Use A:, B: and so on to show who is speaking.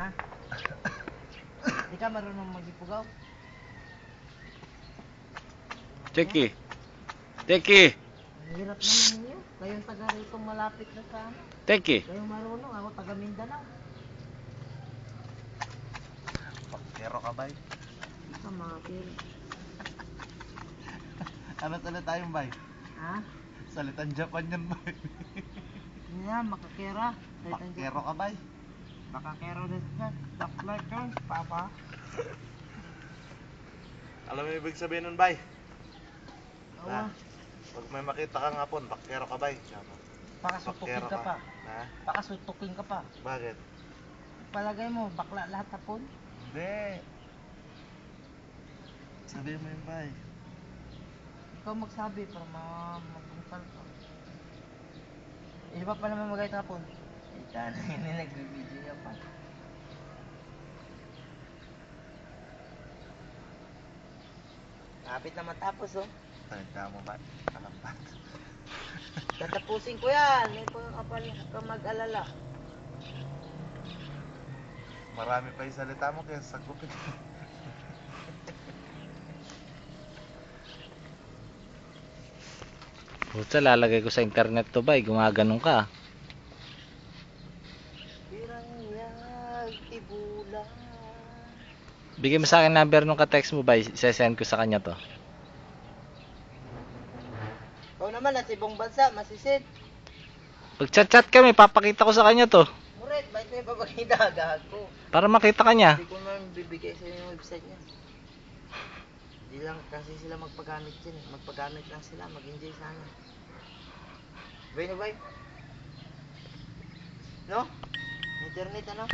A: Ha? Di ka marunong magipugaw?
B: Teki. Teki.
A: Ang hirap naman ninyo. Kayong taga rito malapit na sa ano.
B: Teki.
A: Kayong marunong, ako taga Mindanao.
C: Pakero ka bay?
A: Di ka makakil.
C: Ano salita yung bay?
A: Ha?
C: Salitan Japan yan bay.
A: Hindi na, makakera.
C: Pakero ka bay?
A: Makakero din sa like yun, papa.
C: Alam mo yung ibig sabihin nun bay?
A: Oo.
C: Pag may makita kang hapon, pakero ka bay?
A: Pakasutukin ka pa.
C: Ha?
A: Pakasutukin ka pa.
C: Bakit?
A: Palagay mo, bakla lahat hapon?
C: Hindi. Sabihin mo yun bay.
A: Ikaw magsabi para mabungkal ka. Iba pa naman magayot hapon. Ita na yun yung nagbibideo niya pa. Kapit na matapos oh.
C: Tanda mo ba? Alam ba?
A: Tatapusin ko yan. Hindi ko ka mag-alala.
C: Marami pa yung salita mo kaya sagupin.
B: Puta, lalagay ko sa internet to bay. Gumaganon ka.
A: Biranyag tibulan.
B: Bigyan mo sa akin number nung ka-text mo bay. Isesend ko sa kanya to.
A: Ikaw naman nasa ibang bansa, masisid.
B: Pag chat-chat kami, papakita ko sa kanya to.
A: Muret, bakit may papakita gago?
B: Para makita kanya.
A: Hindi ko naman bibigay sa yung website niya. Hindi lang kasi sila magpagamit dyan eh. Magpagamit lang sila, mag-enjoy sana. Bay na bay? No? Internet ano?